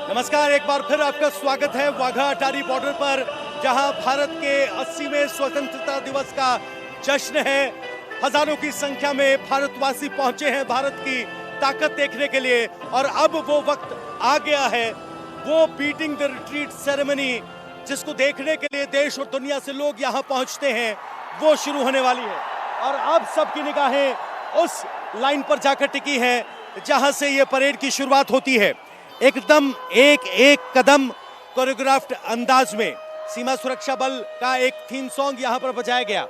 नमस्कार, एक बार फिर आपका स्वागत है वाघा अटारी बॉर्डर पर, जहां भारत के 80वें स्वतंत्रता दिवस का जश्न है। हजारों की संख्या में भारतवासी पहुंचे हैं भारत की ताकत देखने के लिए, और अब वो वक्त आ गया है, वो बीटिंग द रिट्रीट सेरेमनी जिसको देखने के लिए देश और दुनिया से लोग यहां पहुंचते हैं, वो शुरू होने वाली है। और अब सबकी निगाहें उस लाइन पर जाकर टिकी है जहां से ये परेड की शुरुआत होती है। एकदम एक एक कदम कोरियोग्राफ्ड अंदाज में सीमा सुरक्षा बल का एक थीम सॉन्ग यहां पर बजाया गया।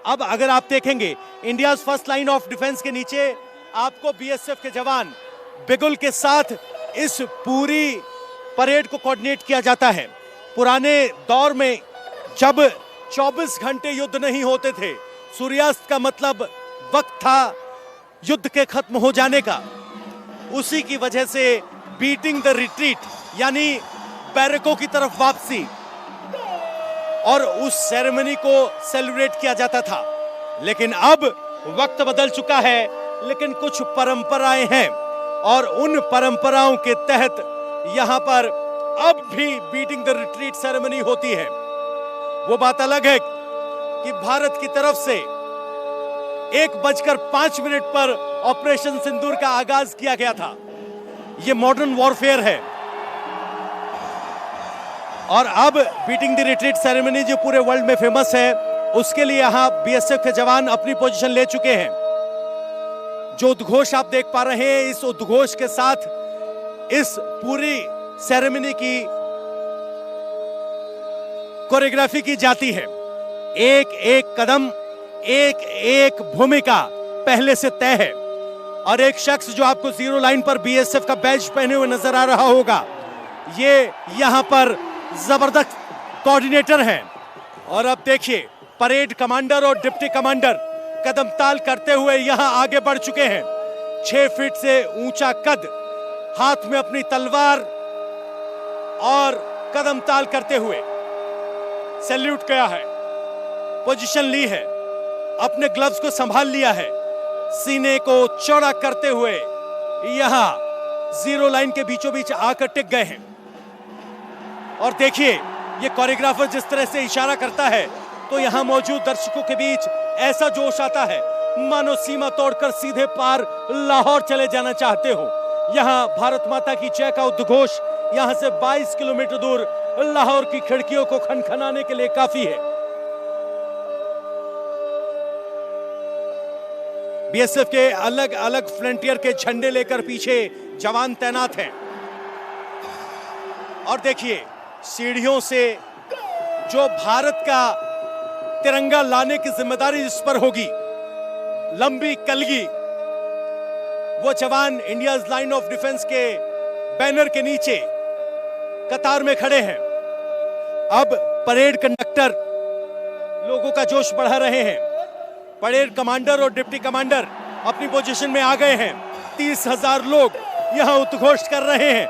अब अगर आप देखेंगे, India first line of defence के नीचे आपको बीएसएफ के जवान बिगुल के साथ इस पूरी परेड को कोऑर्डिनेट किया जाता है। पुराने दौर में जब 24 घंटे युद्ध नहीं होते थे, सूर्यास्त का मतलब वक्त था युद्ध के खत्म हो जाने का, उसी की वजह से बीटिंग द रिट्रीट यानी बैरकों की तरफ वापसी और उस सेरेमनी को सेलिब्रेट किया जाता था। लेकिन अब वक्त बदल चुका है, लेकिन कुछ परंपराएं हैं और उन परंपराओं के तहत यहां पर अब भी बीटिंग द रिट्रीट सेरेमनी होती है। वो बात अलग है कि भारत की तरफ से 1:05 पर ऑपरेशन सिंदूर का आगाज किया गया था। ये मॉडर्न वॉरफेयर है और अब बीटिंग द रिट्रीट सेरेमनी जो पूरे वर्ल्ड में फेमस है, उसके लिए यहां बीएसएफ के जवान अपनी पोजीशन ले चुके हैं। जो उद्घोष आप देख पा रहे हैं, इस उद्घोष के साथ इस पूरी सेरेमनी की कोरियोग्राफी की जाती है। एक एक कदम, एक एक भूमिका पहले से तय है, और एक शख्स जो आपको जीरो लाइन पर बीएसएफ का बैज पहने हुए नजर आ रहा होगा, ये यहां पर जबरदस्त कोऑर्डिनेटर हैं। और अब देखिए, परेड कमांडर और डिप्टी कमांडर कदम ताल करते हुए यहां आगे बढ़ चुके हैं। 6 फीट से ऊंचा कद, हाथ में अपनी तलवार और कदम ताल करते हुए सैल्यूट किया है, पोजीशन ली है, अपने ग्लव्स को संभाल लिया है, सीने को चौड़ा करते हुए यहां जीरो लाइन के बीचों बीच आकर टिक गए हैं। और देखिए, ये कोरियोग्राफर जिस तरह से इशारा करता है, तो यहां मौजूद दर्शकों के बीच ऐसा जोश आता है मानो सीमा तोड़कर सीधे पार लाहौर चले जाना चाहते हो। यहां भारत माता की जय का उद्घोष यहां से 22 किलोमीटर दूर लाहौर की खिड़कियों को खनखनाने के लिए काफी है। बीएसएफ के अलग अलग फ्रंटियर के झंडे लेकर पीछे जवान तैनात हैं। और देखिए, सीढ़ियों से जो भारत का तिरंगा लाने की जिम्मेदारी जिस पर होगी, लंबी कलगी, वो जवान इंडिया लाइन ऑफ डिफेंस के बैनर के नीचे कतार में खड़े हैं। अब परेड कंडक्टर लोगों का जोश बढ़ा रहे हैं। परेड कमांडर और डिप्टी कमांडर अपनी पोजीशन में आ गए हैं। 30,000 लोग यहां उद्घोष कर रहे हैं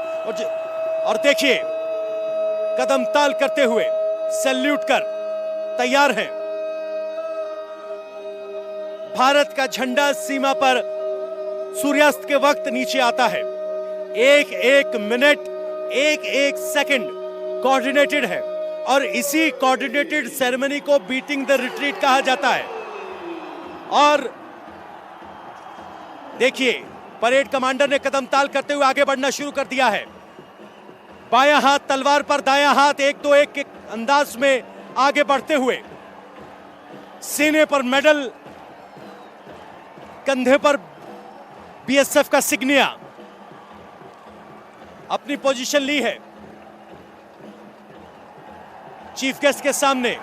और देखिए, कदम ताल करते हुए सैल्यूट कर तैयार हैं। भारत का झंडा सीमा पर सूर्यास्त के वक्त नीचे आता है। एक एक मिनट, एक एक सेकंड कोऑर्डिनेटेड है, और इसी कोऑर्डिनेटेड सेरेमनी को बीटिंग द रिट्रीट कहा जाता है। और देखिए, परेड कमांडर ने कदम ताल करते हुए आगे बढ़ना शुरू कर दिया है। बायां हाथ तलवार पर, दायां हाथ 1-2-1 के अंदाज में आगे बढ़ते हुए, सीने पर मेडल, कंधे पर बीएसएफ का सिग्निया, अपनी पोजीशन ली है। चीफ गेस्ट के सामने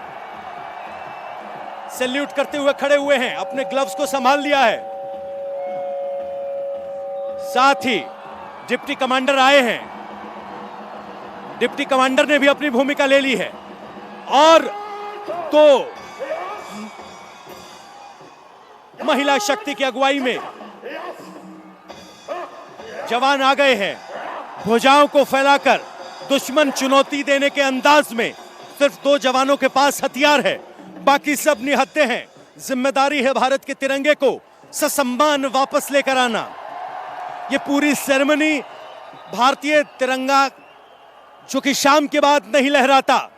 सैल्यूट करते हुए खड़े हुए हैं, अपने ग्लव्स को संभाल लिया है। साथ ही डिप्टी कमांडर आए हैं, डिप्टी कमांडर ने भी अपनी भूमिका ले ली है। और तो महिला शक्ति की अगुवाई में जवान आ गए हैं, भुजाओं को फैलाकर दुश्मन चुनौती देने के अंदाज में। सिर्फ 2 जवानों के पास हथियार है, बाकी सब निहत्थे हैं। जिम्मेदारी है भारत के तिरंगे को ससम्मान वापस लेकर आना। ये पूरी सेरेमनी भारतीय तिरंगा जो कि शाम के बाद नहीं लहराता,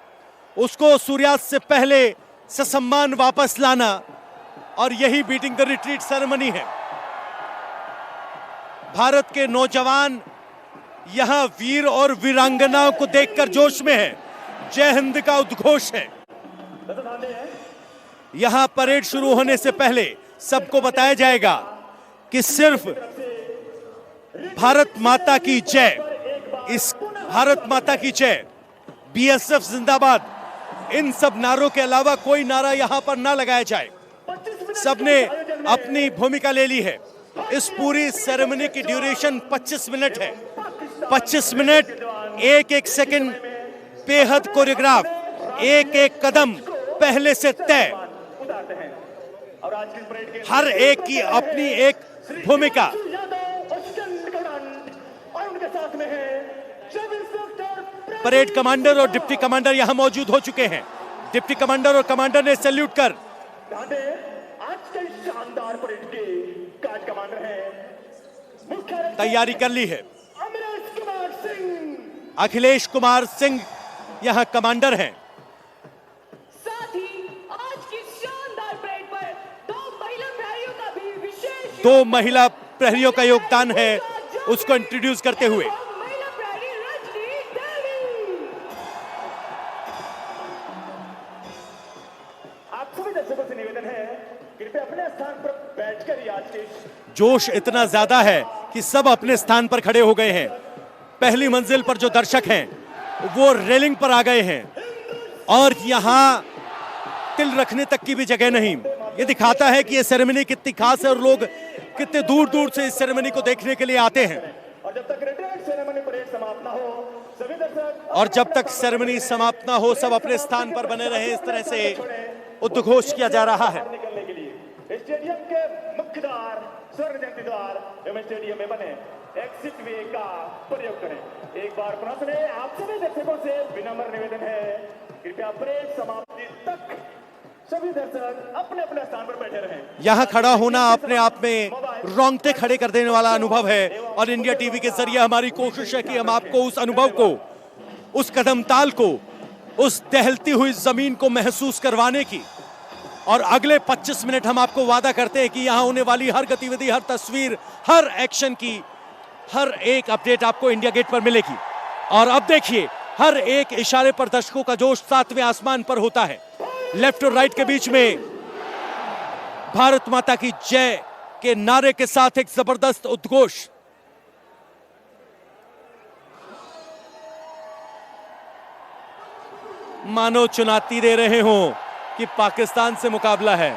उसको सूर्यास्त से पहले ससम्मान वापस लाना, और यही बीटिंग द रिट्रीट सेरेमनी है। भारत के नौजवान यहां वीर और वीरांगनाओं को देखकर जोश में है। जय हिंद का उद्घोष है। यहां परेड शुरू होने से पहले सबको बताया जाएगा कि सिर्फ भारत माता की जय, इस भारत माता की जय, बीएसएफ जिंदाबाद, इन सब नारों के अलावा कोई नारा यहां पर ना लगाया जाए। सबने अपनी भूमिका ले ली है। इस पूरी सेरेमनी की ड्यूरेशन 25 मिनट है। 25 मिनट, एक एक सेकंड बेहद कोरियोग्राफ, एक एक कदम पहले से तय, हर एक की अपनी एक भूमिका। परेड कमांडर और डिप्टी कमांडर यहां मौजूद हो चुके हैं। डिप्टी कमांडर और कमांडर ने सैल्यूट कर शानदार परेड के गार्ड कमांडर हैं, तैयारी कर ली है। अखिलेश कुमार सिंह यहां कमांडर हैं। साथ ही आज की शानदार परेड पर दो महिला प्रहरियों का योगदान है, उसको इंट्रोड्यूस करते हुए आप सभी दर्शकों से निवेदन है, कृपया अपने स्थान पर बैठकर ही आज के जोश इतना ज्यादा है कि सब अपने स्थान पर खड़े हो गए हैं। पहली मंजिल पर जो दर्शक हैं वो रेलिंग पर आ गए हैं और यहां तिल रखने तक की भी जगह नहीं। ये दिखाता है कि ये सेरेमनी कितनी खास है और लोग कितने दूर दूर से इस सेरेमनी को देखने के लिए आते हैं। और जब तक रिट्रीट सेरेमनी परेड समाप्त ना हो, सभी दर्शक और जब तक सेरेमनी समाप्त ना हो, सब अपने स्थान पर बने रहे। इस तरह से उद्घोष किया जा रहा है। निकलने के लिए स्टेडियम के मुख्य द्वार, स्वर्ण जयंती द्वार एवं स्टेडियम में बने एग्जिट वे का प्रयोग करें। एक बार पुनः सुने, आप सभी दर्शकों से विनम्र निवेदन है, कृपया परेड समाप्ति तक सभी दर्शक अपने अपने स्थान पर बैठे रहें। यहाँ खड़ा होना अपने आप में रोंगटे खड़े कर देने वाला अनुभव है और इंडिया टीवी के जरिए हमारी कोशिश है कि हम आपको उस अनुभव को, उस कदम ताल को, उस टहलती हुई जमीन को महसूस करवाने की, और अगले 25 मिनट हम आपको वादा करते हैं कि यहाँ होने वाली हर गतिविधि, हर तस्वीर, हर एक्शन की हर एक अपडेट आपको इंडिया गेट पर मिलेगी। और अब देखिए, हर एक इशारे पर दर्शकों का जोश 7वें आसमान पर होता है। लेफ्ट और राइट के बीच में भारत माता की जय के नारे के साथ एक जबरदस्त उद्घोष। मानो चुनौती दे रहे हो कि पाकिस्तान से मुकाबला है,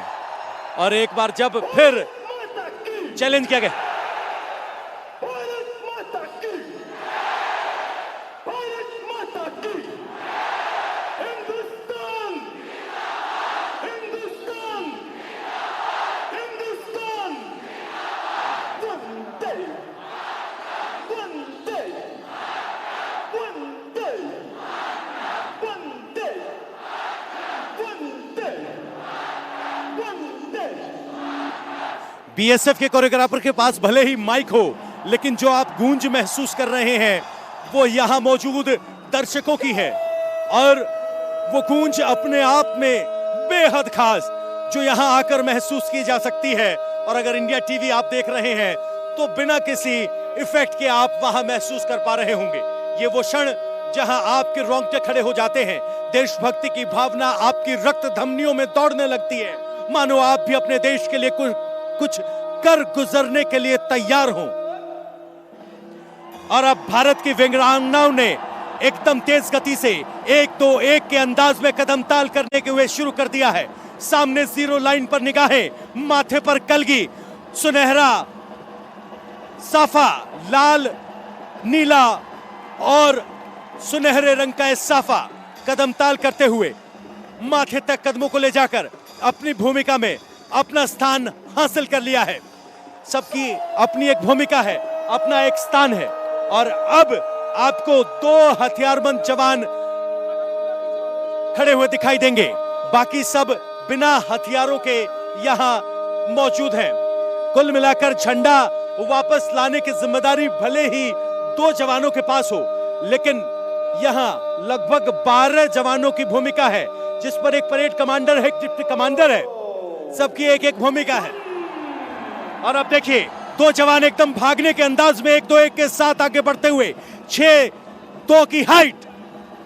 और एक बार जब फिर चैलेंज किया गया। बीएसएफ के कोरियोग्राफर के पास भले ही माइक हो, लेकिन जो आप गूंज महसूस कर रहे हैं वो यहां मौजूद दर्शकों की है, और वो गूंज अपने आप में बेहद खास जो यहां आकर महसूस की जा सकती है। और अगर इंडिया टीवी आप देख रहे हैं तो बिना किसी इफेक्ट के आप वहां महसूस कर पा रहे होंगे। ये वो क्षण जहां आपके रोंगटे खड़े हो जाते हैं, देशभक्ति की भावना आपकी रक्त धमनियों में दौड़ने लगती है, मानो आप भी अपने देश के लिए कुछ कर गुजरने के लिए तैयार हो। और अब भारत की वीरांगनाओं ने एकदम तेज गति से 1-2-1 के अंदाज में कदम ताल करने के हुए शुरू कर दिया है। सामने जीरो लाइन पर निगाहें, माथे पर कलगी, सुनहरा साफा, लाल, नीला और सुनहरे रंग का साफा कदम ताल करते हुए माथे तक कदमों को ले जाकर अपनी भूमिका में अपना स्थान हासिल कर लिया है। सबकी अपनी एक भूमिका है, अपना एक स्थान है, और अब आपको 2 हथियारबंद जवान खड़े हुए दिखाई देंगे। बाकी सब बिना हथियारों के यहां मौजूद हैं। कुल मिलाकर झंडा वापस लाने की जिम्मेदारी भले ही 2 जवानों के पास हो, लेकिन यहाँ लगभग 12 जवानों की भूमिका है, जिस पर एक परेड कमांडर है, एक डिप्टी कमांडर है, सबकी एक एक भूमिका है। और अब देखिए 2 जवान एकदम भागने के अंदाज में 1-2-1 के साथ आगे बढ़ते हुए 6-2 की हाइट,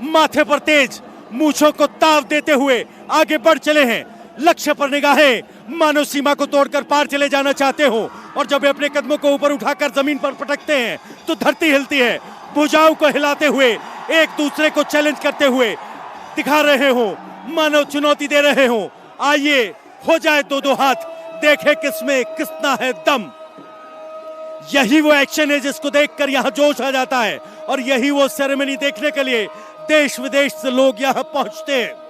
माथे पर तेज, मूंछों को ताव देते हुए आगे बढ़ चले हैं। लक्ष्य पर निगाहें, मानव सीमा को तोड़कर पार चले जाना चाहते हो, और जब वे अपने कदमों को ऊपर उठाकर जमीन पर पटकते हैं तो धरती हिलती है। भुजाओं को हिलाते हुए एक दूसरे को चैलेंज करते हुए दिखा रहे हो, मानव चुनौती दे रहे हो। आइए हो जाए 2-2 हाथ, देखे किसमें कितना है दम। यही वो एक्शन है जिसको देखकर यहां जोश आ जाता है, और यही वो सेरेमनी देखने के लिए देश विदेश से लोग यहां पहुंचते हैं।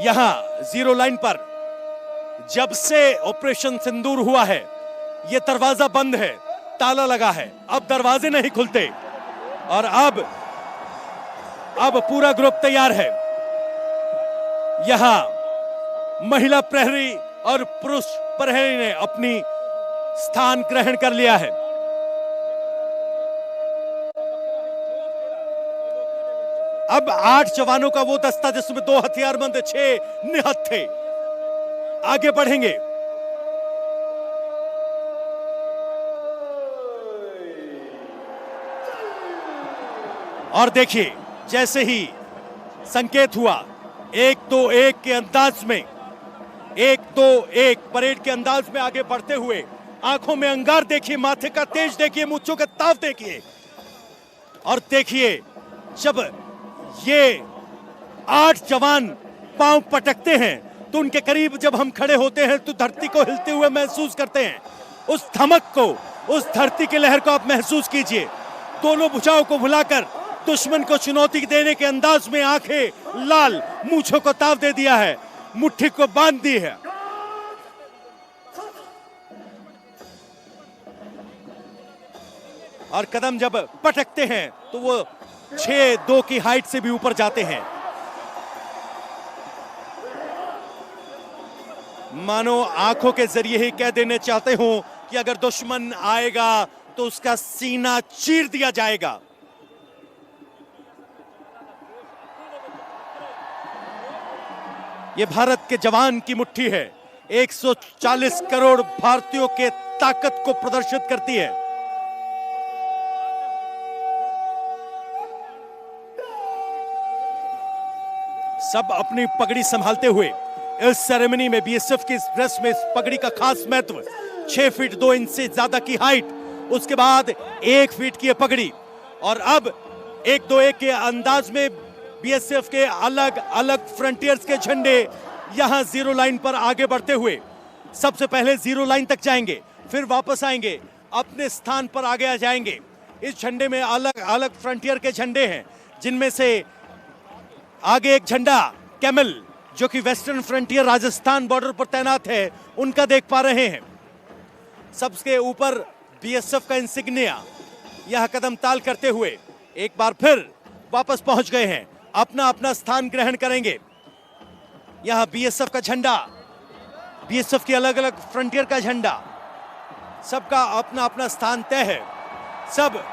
यहां जीरो लाइन पर जब से ऑपरेशन सिंदूर हुआ है, यह दरवाजा बंद है, ताला लगा है, अब दरवाजे नहीं खुलते। और अब पूरा ग्रुप तैयार है। यहां महिला प्रहरी और पुरुष प्रहरी ने अपनी स्थान ग्रहण कर लिया है। अब 8 जवानों का वो दस्ता जिसमें 2 हथियारबंद 6 निहत्थे आगे बढ़ेंगे। और देखिए जैसे ही संकेत हुआ 1-2-1 के अंदाज में, 1-2-1 परेड के अंदाज में आगे बढ़ते हुए, आंखों में अंगार देखिए, माथे का तेज देखिए, मूंछों का ताव देखिए। और देखिए जब ये 8 जवान पांव पटकते हैं तो उनके करीब जब हम खड़े होते हैं तो धरती को हिलते हुए महसूस करते हैं। उस धमक को, उस धरती की लहर को आप महसूस कीजिए। दोनों भुजाओं को भुलाकर दुश्मन को चुनौती देने के अंदाज में आंखें लाल, मूंछों को ताव दे दिया है, मुट्ठी को बांध दी है। और कदम जब पटकते हैं तो वो 6-2 की हाइट से भी ऊपर जाते हैं। मानो आंखों के जरिए ही कह देने चाहते हो कि अगर दुश्मन आएगा तो उसका सीना चीर दिया जाएगा। ये भारत के जवान की मुट्ठी है, 140 करोड़ भारतीयों के ताकत को प्रदर्शित करती है। सब अपनी पगड़ी संभालते हुए इस सेरेमनी में, बीएसएफ की इस ड्रेस में इस पगड़ी का खास महत्व, 6 फीट 2 इंच से ज्यादा की हाइट, उसके बाद 1 फीट की पगड़ी। और अब 1-2-1 के अंदाज में बीएसएफ के अलग अलग फ्रंटियर्स के झंडे यहां जीरो लाइन पर आगे बढ़ते हुए सबसे पहले जीरो लाइन तक जाएंगे, फिर वापस आएंगे, अपने स्थान पर आगे आ जाएंगे। इस झंडे में अलग अलग फ्रंटियर के झंडे हैं, जिनमें से आगे एक झंडा कैमल जो कि वेस्टर्न फ्रंटियर राजस्थान बॉर्डर पर तैनात है, उनका देख पा रहे हैं। सबसे ऊपर बीएसएफ का इंसिग्निया यह कदम ताल करते हुए एक बार फिर वापस पहुंच गए हैं, अपना अपना स्थान ग्रहण करेंगे। यहां बीएसएफ का झंडा, बीएसएफ की अलग अलग फ्रंटियर का झंडा, सबका अपना अपना स्थान तय है। सब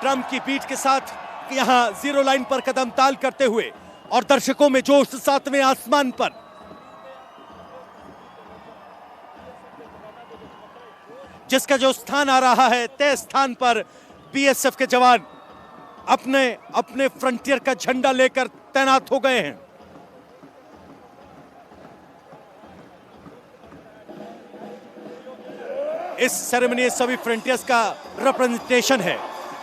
ड्रम की बीट के साथ यहां जीरो लाइन पर कदम ताल करते हुए, और दर्शकों में जोश 7वें आसमान पर। जिसका जो स्थान आ रहा है, तय स्थान पर बीएसएफ के जवान अपने अपने फ्रंटियर का झंडा लेकर तैनात हो गए हैं। इस सेरेमनी सभी फ्रंटियर्स का रिप्रेजेंटेशन है।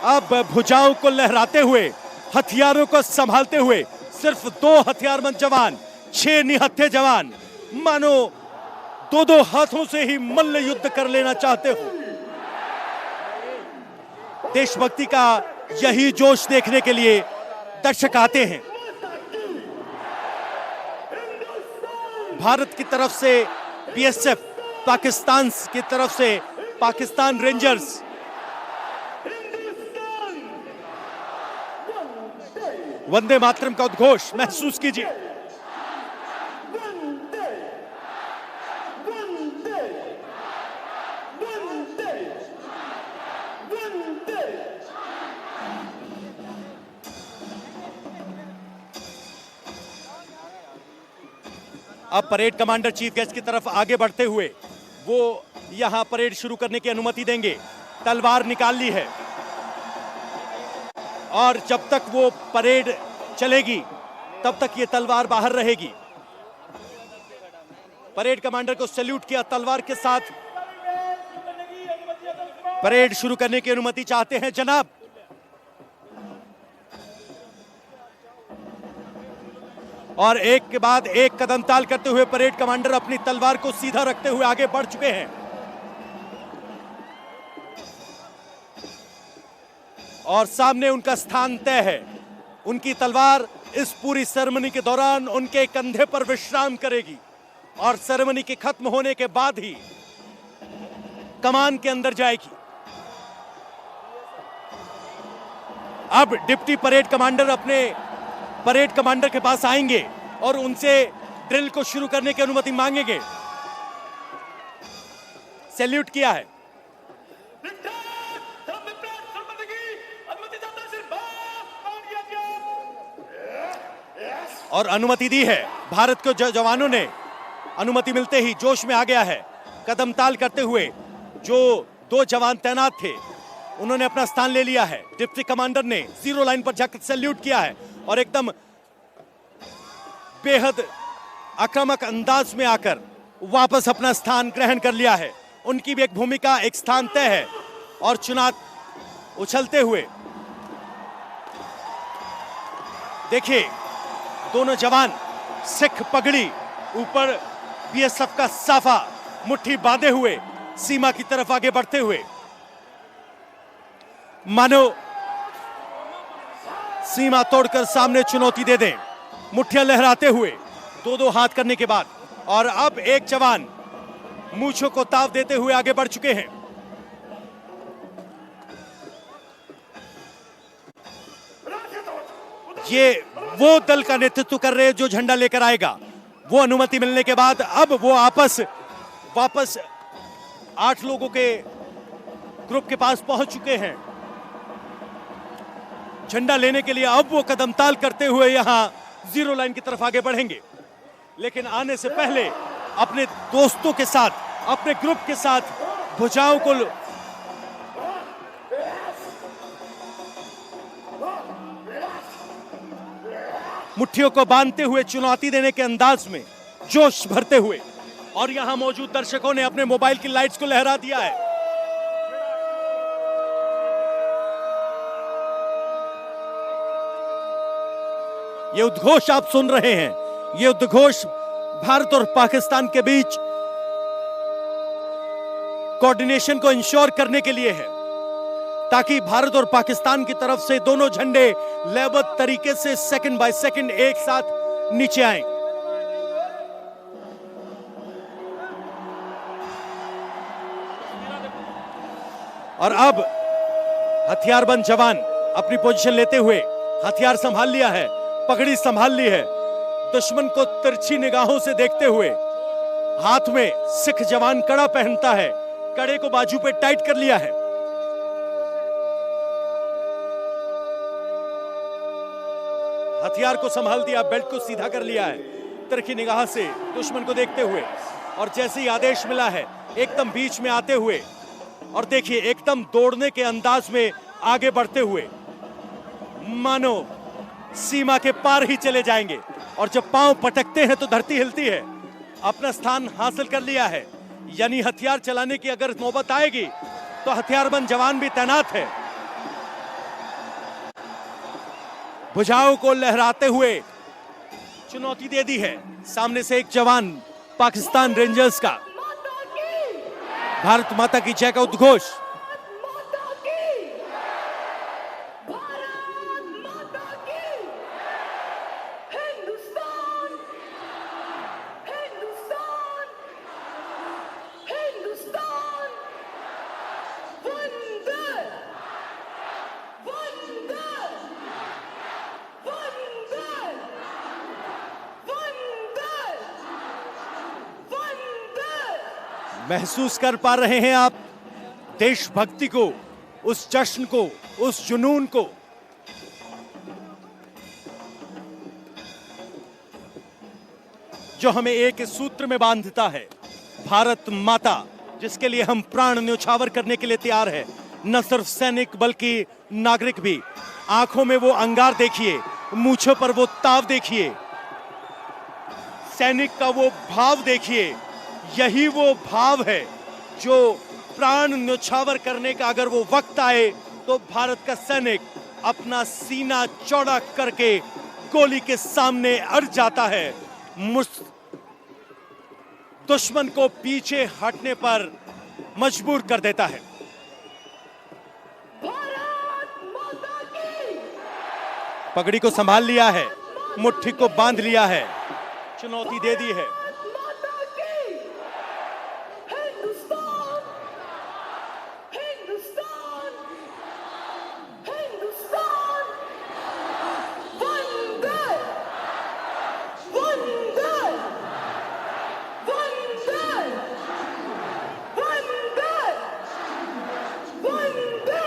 अब भुजाओं को लहराते हुए, हथियारों को संभालते हुए सिर्फ 2 हथियारबंद जवान, 6 निहत्थे जवान, मानो 2-2 हाथों से ही मल्ल युद्ध कर लेना चाहते हो। देशभक्ति का यही जोश देखने के लिए दर्शक आते हैं। भारत की तरफ से बीएसएफ, पाकिस्तान की तरफ से पाकिस्तान रेंजर्स। वंदे मातरम का उद्घोष महसूस कीजिए। अब परेड कमांडर चीफ गेस्ट की तरफ आगे बढ़ते हुए वो यहां परेड शुरू करने की अनुमति देंगे। तलवार निकाल ली है और जब तक वो परेड चलेगी तब तक ये तलवार बाहर रहेगी। परेड कमांडर को सैल्यूट किया तलवार के साथ। परेड शुरू करने की अनुमति चाहते हैं जनाब। और एक के बाद एक कदम ताल करते हुए परेड कमांडर अपनी तलवार को सीधा रखते हुए आगे बढ़ चुके हैं। और सामने उनका स्थान तय है। उनकी तलवार इस पूरी सेरेमनी के दौरान उनके कंधे पर विश्राम करेगी और सेरेमनी के खत्म होने के बाद ही कमान के अंदर जाएगी। अब डिप्टी परेड कमांडर अपने परेड कमांडर के पास आएंगे और उनसे ड्रिल को शुरू करने की अनुमति मांगेंगे। सैल्यूट किया है और अनुमति दी है। भारत के जवानों ने अनुमति मिलते ही जोश में आ गया है। कदम ताल करते हुए जो 2 जवान तैनात थे उन्होंने अपना स्थान ले लिया है। डिप्टी कमांडर ने जीरो लाइन पर जाकर सैल्यूट किया है और एकदम बेहद आक्रामक अंदाज में आकर वापस अपना स्थान ग्रहण कर लिया है। उनकी भी एक भूमिका, एक स्थान तय है और चुनाव उछलते हुए देखिए दोनों जवान सिख पगड़ी ऊपर बीएसएफ का साफा मुट्ठी बांधे हुए सीमा की तरफ आगे बढ़ते हुए मानो सीमा तोड़कर सामने चुनौती दे दें। मुट्ठियां लहराते हुए 2-2 हाथ करने के बाद और अब एक जवान मूंछों को ताव देते हुए आगे बढ़ चुके हैं। ये वो दल का नेतृत्व कर रहे हैं जो झंडा लेकर आएगा। वो अनुमति मिलने के बाद अब वो वापस 8 लोगों के ग्रुप के पास पहुंच चुके हैं झंडा लेने के लिए। अब वो कदम ताल करते हुए यहां जीरो लाइन की तरफ आगे बढ़ेंगे, लेकिन आने से पहले अपने दोस्तों के साथ, अपने ग्रुप के साथ भुजाओं को मुट्ठियों को बांधते हुए चुनौती देने के अंदाज में जोश भरते हुए और यहां मौजूद दर्शकों ने अपने मोबाइल की लाइट्स को लहरा दिया है। ये उद्घोष आप सुन रहे हैं, ये उद्घोष भारत और पाकिस्तान के बीच कोऑर्डिनेशन को इंश्योर करने के लिए है, ताकि भारत और पाकिस्तान की तरफ से दोनों झंडे लयबद्ध तरीके से सेकंड बाय सेकंड एक साथ नीचे आएं। और अब हथियारबंद जवान अपनी पोजीशन लेते हुए हथियार संभाल लिया है, पगड़ी संभाल ली है। दुश्मन को तिरछी निगाहों से देखते हुए हाथ में सिख जवान कड़ा पहनता है, कड़े को बाजू पे टाइट कर लिया है। हथियार को संभाल दिया, बेल्ट को सीधा कर लिया है, तिरछी निगाह से दुश्मन को देखते हुए। और जैसे ही आदेश मिला है एकदम बीच में आते हुए और देखिए एकदम दौड़ने के अंदाज में आगे बढ़ते हुए मानो सीमा के पार ही चले जाएंगे। और जब पांव पटकते हैं तो धरती हिलती है। अपना स्थान हासिल कर लिया है, यानी हथियार चलाने की अगर नौबत आएगी तो हथियारबंद जवान भी तैनात है। भुजाओं को लहराते हुए चुनौती दे दी है। सामने से एक जवान पाकिस्तान रेंजर्स का भारत माता की जय का उद्घोष। महसूस कर पा रहे हैं आप देशभक्ति को, उस जश्न को, उस जुनून को। जो हमें एक सूत्र में बांधता है। भारत माता, जिसके लिए हम प्राण न्यौछावर करने के लिए तैयार है। न सिर्फ सैनिक बल्कि नागरिक भी। आंखों में वो अंगार देखिए, मूंछों पर वो ताव देखिए, सैनिक का वो भाव देखिए। यही वो भाव है जो प्राण न्यौछावर करने का अगर वो वक्त आए तो भारत का सैनिक अपना सीना चौड़ा करके गोली के सामने अड़ जाता है। दुश्मन को पीछे हटने पर मजबूर कर देता है। भारत माता की पगड़ी को संभाल लिया है, मुट्ठी को बांध लिया है, चुनौती दे दी है। माता की हिंदुस्तान हिंदुस्तान हिंदुस्तान वंदे वंदे वंदे वंदे वंदे।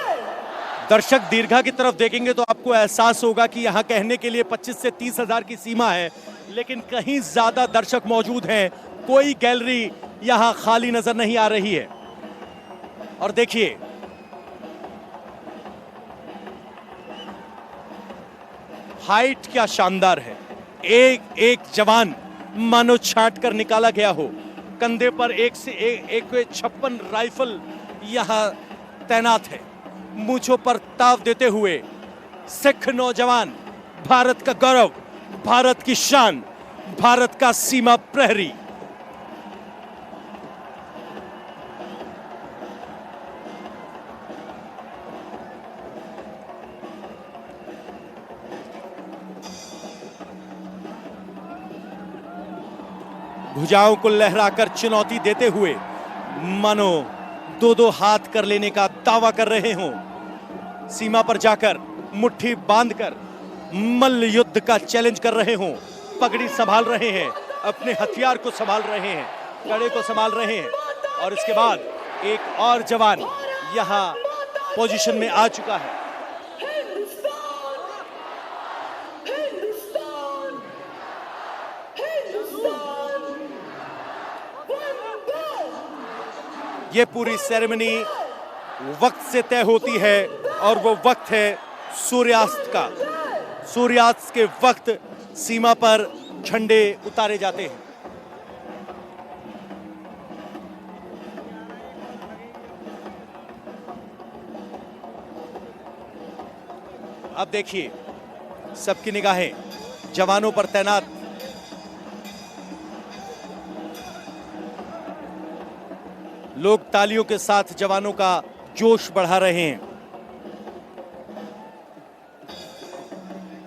दर्शक दीर्घा की तरफ देखेंगे तो आपको एहसास होगा कि यहां कहने के लिए 25 से 30 हजार की सीमा है, लेकिन कहीं ज्यादा दर्शक मौजूद हैं। कोई गैलरी यहां खाली नजर नहीं आ रही है। और देखिए, हाइट क्या शानदार है। एक एक जवान मानो छांट कर निकाला गया हो। कंधे पर एक से एक 56 राइफल यहां तैनात है। मूंछों पर ताव देते हुए सिख नौजवान, भारत का गौरव, भारत की शान, भारत का सीमा प्रहरी। भुजाओं को लहराकर चुनौती देते हुए मानो दो दो हाथ कर लेने का दावा कर रहे हों। सीमा पर जाकर मुट्ठी बांधकर मल्ल युद्ध का चैलेंज कर रहे हों। पगड़ी संभाल रहे हैं, अपने हथियार को संभाल रहे हैं, कड़े को संभाल रहे हैं। और इसके बाद एक और जवान यहां पोजीशन में आ चुका है। हिंदुस्तान हिंदुस्तान हिंदुस्तान वंदे। ये पूरी सेरेमनी वक्त से तय होती है और वो वक्त है सूर्यास्त का। सूर्यास्त के वक्त सीमा पर झंडे उतारे जाते हैं। अब देखिए, सबकी निगाहें जवानों पर तैनात। लोग तालियों के साथ जवानों का जोश बढ़ा रहे हैं।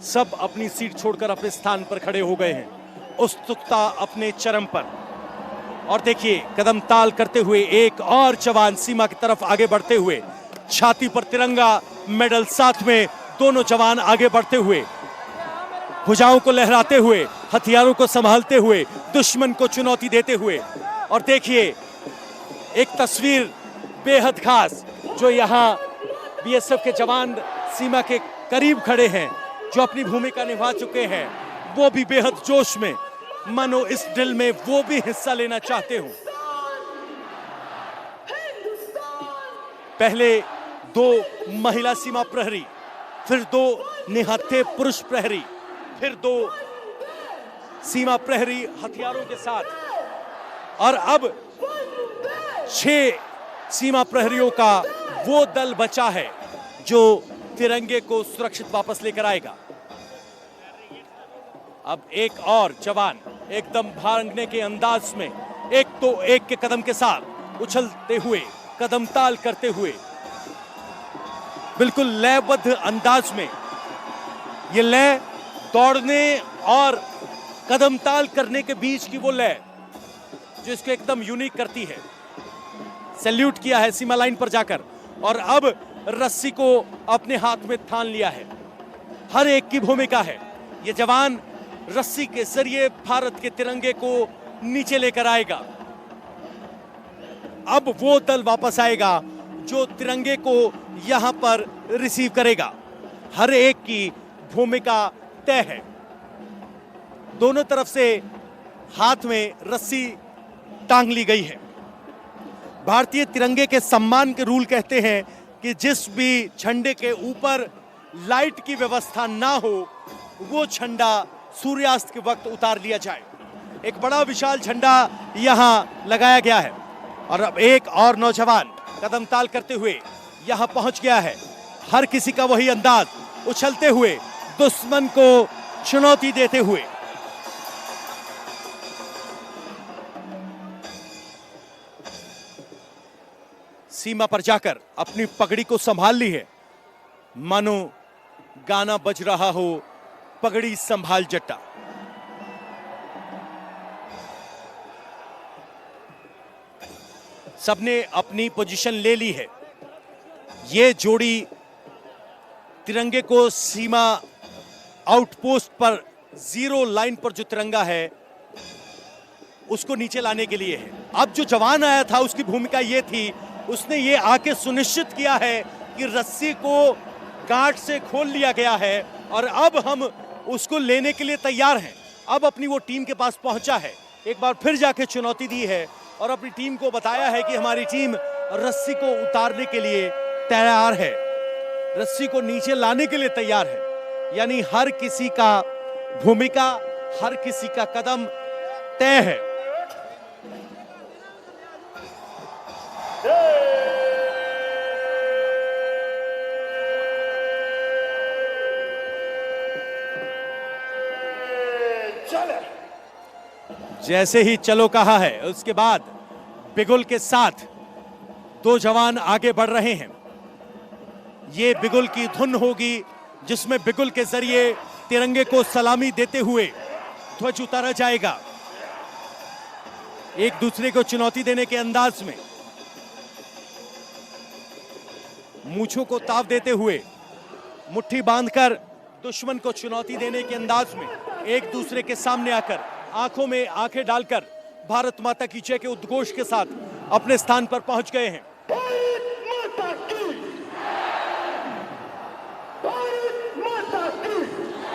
सब अपनी सीट छोड़कर अपने स्थान पर खड़े हो गए हैं। उत्सुकता अपने चरम पर। और देखिए, कदम ताल करते हुए एक और जवान सीमा की तरफ आगे बढ़ते हुए, छाती पर तिरंगा, मेडल साथ में, दोनों जवान आगे बढ़ते हुए, भुजाओं को लहराते हुए, हथियारों को संभालते हुए, दुश्मन को चुनौती देते हुए। और देखिए, एक तस्वीर बेहद खास, जो यहाँ बीएसएफ के जवान सीमा के करीब खड़े हैं, जो अपनी भूमिका निभा चुके हैं, वो भी बेहद जोश में, मानो इस ड्रिल में वो भी हिस्सा लेना चाहते हो। पहले 2 महिला सीमा प्रहरी, फिर 2 निहत्थे पुरुष प्रहरी, फिर 2 सीमा प्रहरी हथियारों के साथ, और अब 6 सीमा प्रहरियों का वो दल बचा है जो तिरंगे को सुरक्षित वापस लेकर आएगा। अब एक और जवान एकदम भागने के अंदाज में, एक तो एक के कदम के साथ उछलते हुए, कदम ताल करते हुए, बिल्कुल लयबद्ध अंदाज में। ये लय दौड़ने और कदम ताल करने के बीच की वो लय जो इसको एकदम यूनिक करती है। सैल्यूट किया है सीमा लाइन पर जाकर, और अब रस्सी को अपने हाथ में थान लिया है। हर एक की भूमिका है। ये जवान रस्सी के जरिए भारत के तिरंगे को नीचे लेकर आएगा। अब वो दल वापस आएगा जो तिरंगे को यहां पर रिसीव करेगा। हर एक की भूमिका तय है। दोनों तरफ से हाथ में रस्सी टांग ली गई है। भारतीय तिरंगे के सम्मान के रूल कहते हैं कि जिस भी झंडे के ऊपर लाइट की व्यवस्था ना हो वो झंडा सूर्यास्त के वक्त उतार लिया जाए। एक बड़ा विशाल झंडा यहां लगाया गया है और अब एक और नौजवान कदम ताल करते हुए यहां पहुंच गया है। हर किसी का वही अंदाज, उछलते हुए, दुश्मन को चुनौती देते हुए। सीमा पर जाकर अपनी पगड़ी को संभाल ली है, मानो गाना बज रहा हो, पगड़ी संभाल जट्टा। सबने अपनी पोजीशन ले ली है। ये जोड़ी तिरंगे को सीमा आउटपोस्ट पर जीरो लाइन पर जो तिरंगा है उसको नीचे लाने के लिए है। अब जो जवान आया था उसकी भूमिका ये थी, उसने ये आके सुनिश्चित किया है कि रस्सी को गांठ से खोल लिया गया है और अब हम उसको लेने के लिए तैयार हैं। अब अपनी वो टीम के पास पहुंचा है, एक बार फिर जाके चुनौती दी है और अपनी टीम को बताया है कि हमारी टीम रस्सी को उतारने के लिए तैयार है, रस्सी को नीचे लाने के लिए तैयार है। यानी हर किसी का भूमिका, हर किसी का कदम तय है। जैसे ही चलो कहा है उसके बाद बिगुल के साथ दो जवान आगे बढ़ रहे हैं। ये बिगुल की धुन होगी जिसमें बिगुल के जरिए तिरंगे को सलामी देते हुए ध्वज उतारा जाएगा। एक दूसरे को चुनौती देने के अंदाज में, मूंछों को ताव देते हुए, मुट्ठी बांधकर दुश्मन को चुनौती देने के अंदाज में एक दूसरे के सामने आकर आंखों में आंखें डालकर भारत माता की जय के उद्घोष के साथ अपने स्थान पर पहुंच गए हैं।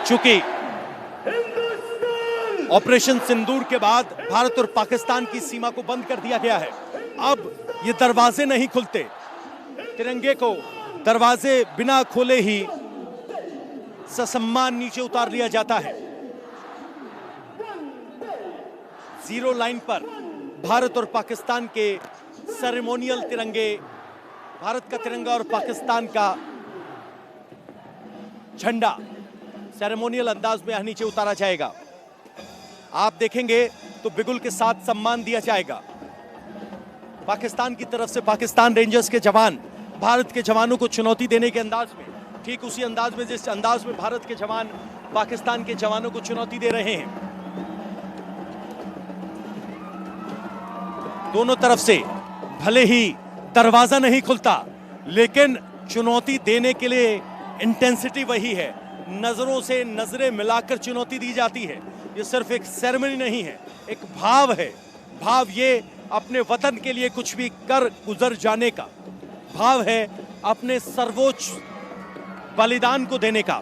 चूंकि ऑपरेशन सिंदूर के बाद भारत और पाकिस्तान की सीमा को बंद कर दिया गया है, अब ये दरवाजे नहीं खुलते। तिरंगे को दरवाजे बिना खोले ही ससम्मान नीचे उतार लिया जाता है। जीरो लाइन पर भारत और पाकिस्तान के सेरेमोनियल तिरंगे, भारत का तिरंगा और पाकिस्तान का झंडा सेरेमोनियल अंदाज में नीचे उतारा जाएगा। आप देखेंगे तो बिगुल के साथ सम्मान दिया जाएगा। पाकिस्तान की तरफ से पाकिस्तान रेंजर्स के जवान भारत के जवानों को चुनौती देने के अंदाज में, ठीक उसी अंदाज में जिस अंदाज में भारत के जवान पाकिस्तान के जवानों को चुनौती दे रहे हैं। दोनों तरफ से भले ही दरवाजा नहीं खुलता, लेकिन चुनौती देने के लिए इंटेंसिटी वही है। नजरों से नजरें मिलाकर चुनौती दी जाती है। ये सिर्फ एक सेरेमनी नहीं है, एक भाव है। भाव ये अपने वतन के लिए कुछ भी कर गुजर जाने का भाव है, अपने सर्वोच्च बलिदान को देने का।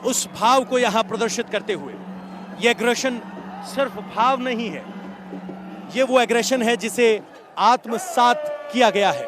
उस भाव को यहां प्रदर्शित करते हुए ये एग्रेशन सिर्फ भाव नहीं है, ये वो एग्रेशन है जिसे आत्मसात किया गया है।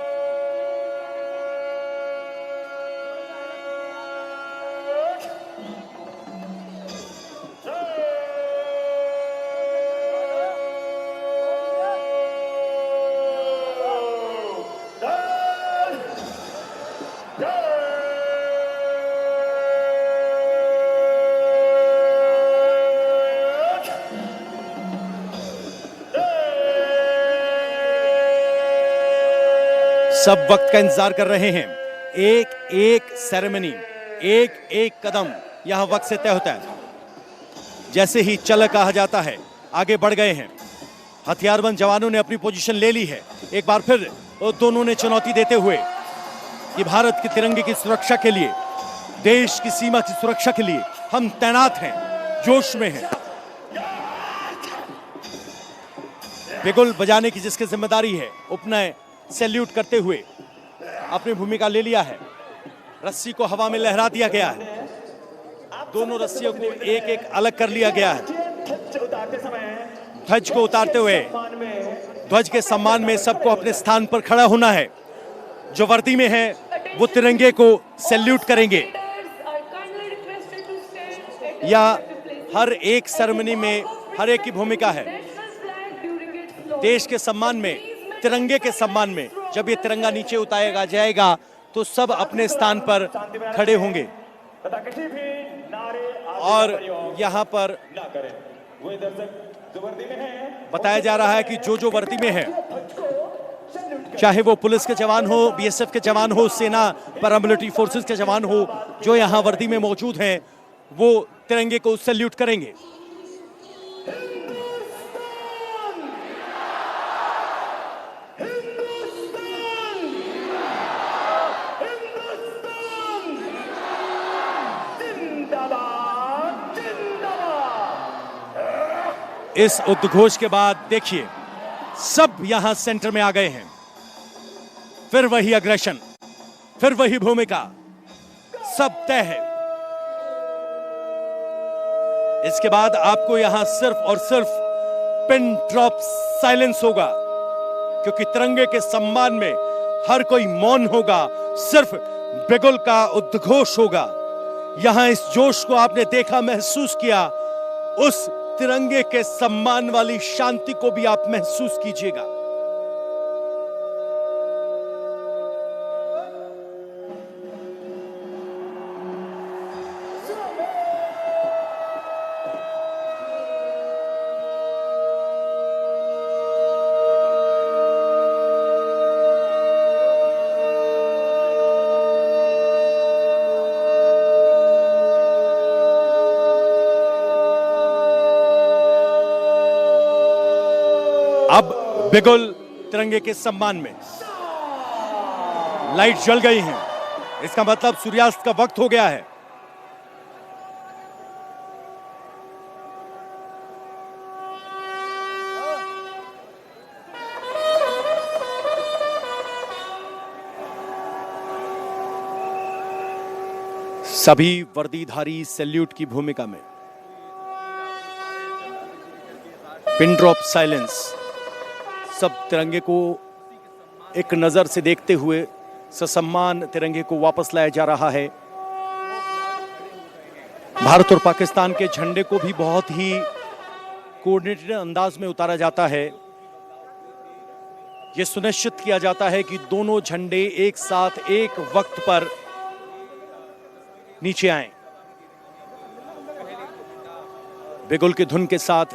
सब वक्त का इंतजार कर रहे हैं। एक एक सेरेमनी, एक एक कदम यहां वक्त से तय होता है। जैसे ही चल कहा जाता है, आगे बढ़ गए हैं। हथियारबंद जवानों ने अपनी पोजीशन ले ली है। एक बार फिर दोनों ने चुनौती देते हुए कि भारत के तिरंगे की सुरक्षा के लिए, देश की सीमा की सुरक्षा के लिए हम तैनात हैं, जोश में हैं। बिगुल बजाने की जिसकी जिम्मेदारी है, उपनय सैल्यूट करते हुए अपनी भूमिका ले लिया है। रस्सी को हवा में लहरा दिया गया है। दोनों रस्सियों को एक एक अलग कर लिया गया है। ध्वज को उतारते हुए ध्वज के सम्मान में सबको अपने स्थान पर खड़ा होना है। जो वर्दी में है वो तिरंगे को सैल्यूट करेंगे या हर एक सेरेमनी में हर एक की भूमिका है। देश के सम्मान में, तिरंगे के सम्मान में जब ये तिरंगा नीचे उतारा जाएगा तो सब अपने स्थान पर खड़े होंगे और यहाँ पर बताया जा रहा है कि जो वर्दी में है, चाहे वो पुलिस के जवान हो, बीएसएफ के जवान हो, सेना पैरामिलिट्री फोर्सेस के जवान हो, जो यहाँ वर्दी में मौजूद हैं, वो तिरंगे को सैल्यूट करेंगे। इस उद्घोष के बाद देखिए सब यहां सेंटर में आ गए हैं। फिर वही अग्रेशन, फिर वही भूमिका, सब तय है। इसके बाद आपको यहां सिर्फ और सिर्फ पिन ड्रॉप साइलेंस होगा, क्योंकि तिरंगे के सम्मान में हर कोई मौन होगा, सिर्फ बिगुल का उद्घोष होगा। यहां इस जोश को आपने देखा, महसूस किया, उस तिरंगे के सम्मान वाली शांति को भी आप महसूस कीजिएगा। अब बिगुल तिरंगे के सम्मान में, लाइट जल गई हैं, इसका मतलब सूर्यास्त का वक्त हो गया है। सभी वर्दीधारी सैल्यूट की भूमिका में, पिन ड्रॉप साइलेंस, सब तिरंगे को एक नजर से देखते हुए ससम्मान तिरंगे को वापस लाया जा रहा है। भारत और पाकिस्तान के झंडे को भी बहुत ही कोऑर्डिनेटेड अंदाज में उतारा जाता है। यह सुनिश्चित किया जाता है कि दोनों झंडे एक साथ एक वक्त पर नीचे आएं। बिगुल की धुन के साथ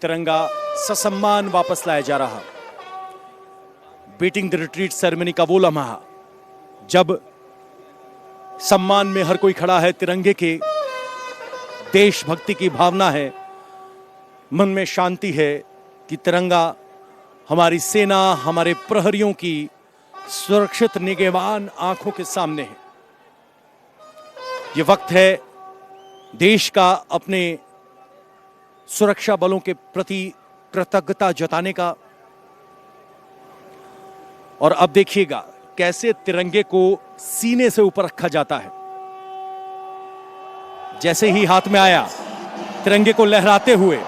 तिरंगा ससम्मान वापस लाया जा रहा। बीटिंग द रिट्रीट सेरेमनी का वो लम्हा जब सम्मान में हर कोई खड़ा है, तिरंगे के, देशभक्ति की भावना है, मन में शांति है कि तिरंगा हमारी सेना, हमारे प्रहरियों की सुरक्षित निगहबान आंखों के सामने है। ये वक्त है देश का अपने सुरक्षा बलों के प्रति कृतज्ञता जताने का। और अब देखिएगा कैसे तिरंगे को सीने से ऊपर रखा जाता है। जैसे ही हाथ में आया, तिरंगे को लहराते हुए,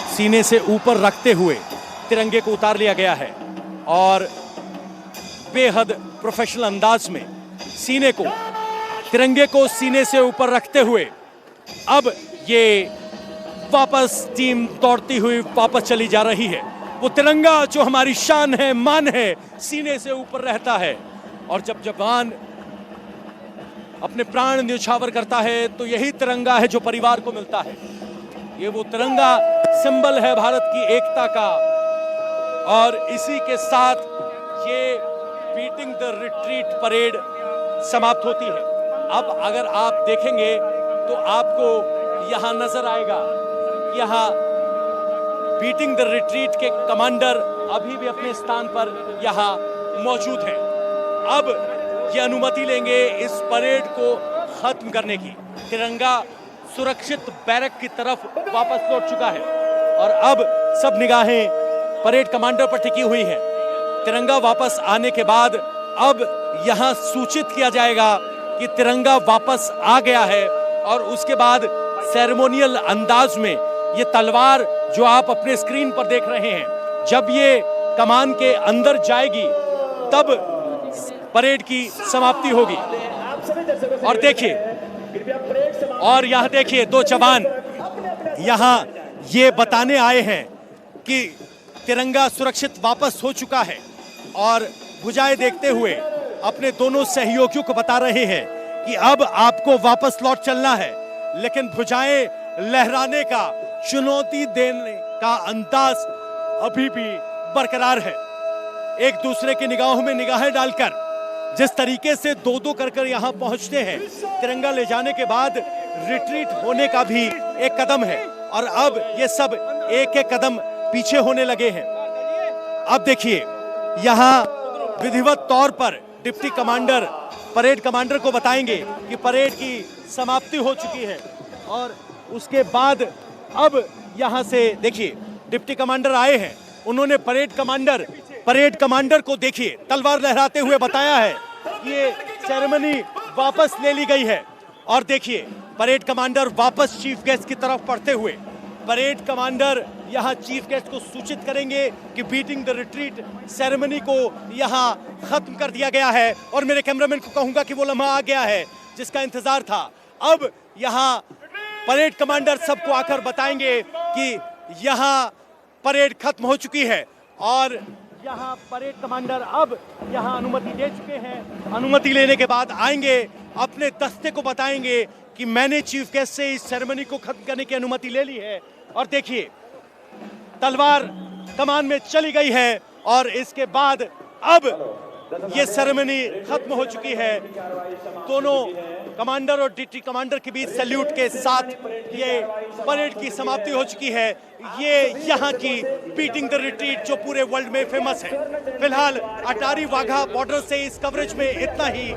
सीने से ऊपर रखते हुए तिरंगे को उतार लिया गया है और बेहद प्रोफेशनल अंदाज में तिरंगे को सीने से ऊपर रखते हुए अब ये वापस टीम दौड़ती हुई वापस चली जा रही है। वो तिरंगा जो हमारी शान है, मान है, सीने से ऊपर रहता है। और जब जवान अपने प्राण न्यौछावर करता है तो यही तिरंगा है जो परिवार को मिलता है। ये वो तिरंगा सिंबल है भारत की एकता का। और इसी के साथ ये बीटिंग द रिट्रीट परेड समाप्त होती है। अब अगर आप देखेंगे तो आपको यहां नजर आएगा, यहां बीटिंग द रिट्रीट के कमांडर अभी भी अपने स्थान पर यहां मौजूद हैं। अब ये अनुमति लेंगे इस परेड को खत्म करने की। तिरंगा सुरक्षित बैरक की तरफ वापस लौट चुका है और अब सब निगाहें परेड कमांडर पर टिकी हुई है। तिरंगा वापस आने के बाद अब यहां सूचित किया जाएगा कि तिरंगा वापस आ गया है और उसके बाद सेरेमोनियल अंदाज में ये तलवार जो आप अपने स्क्रीन पर देख रहे हैं, जब ये कमान के अंदर जाएगी तब परेड की समाप्ति होगी। आप सभी दर्शकों से और देखिए, कृपया परेड समाप्त और यहाँ देखिए दो जवान यहाँ ये बताने आए हैं कि तिरंगा सुरक्षित वापस हो चुका है, और भुजाएं देखते हुए अपने दोनों सहयोगियों को बता रहे हैं कि अब आपको वापस लौट चलना है, लेकिन भुजाएं लहराने का, चुनौती देने का अंदाज अभी भी बरकरार है। एक दूसरे की निगाहों में निगाहें डालकर जिस तरीके से दो दो कर यहाँ पहुंचते हैं, तिरंगा ले जाने के बाद रिट्रीट होने का भी एक कदम है, और अब ये सब एक एक कदम पीछे होने लगे हैं। अब देखिए, यहाँ विधिवत तौर पर डिप्टी कमांडर परेड कमांडर को बताएंगे कि परेड की समाप्ति हो चुकी है, और उसके बाद अब यहाँ से देखिए डिप्टी कमांडर आए हैं। उन्होंने परेड कमांडर को देखिए तलवार लहराते हुए बताया है कि ये सेरेमनी वापस ले ली गई है। और देखिए परेड कमांडर वापस चीफ गेस्ट की तरफ बढ़ते हुए, परेड कमांडर यहाँ चीफ गेस्ट को सूचित करेंगे कि बीटिंग द रिट्रीट सेरेमनी को यहाँ खत्म कर दिया गया है, और मेरे कैमरामैन को कहूंगा कि वो लम्हा आ गया है जिसका इंतजार था। अब यहाँ परेड कमांडर सबको आकर बताएंगे कि यहाँ परेड खत्म हो चुकी है, और यहाँ परेड कमांडर अब यहाँ अनुमति दे चुके हैं। अनुमति लेने के बाद आएंगे, अपने दस्ते को बताएंगे कि मैंने चीफ गेस्ट से इस सेरेमनी को खत्म करने की अनुमति ले ली है। और देखिए तलवार कमान में चली गई है, और इसके बाद अब ये सेरेमनी खत्म हो चुकी है। दोनों कमांडर और डिप्टी कमांडर के बीच सैल्यूट के साथ ये परेड की समाप्ति हो चुकी है। ये यहाँ की बीटिंग द रिट्रीट जो पूरे वर्ल्ड में फेमस है। फिलहाल अटारी वाघा बॉर्डर से इस कवरेज में इतना ही।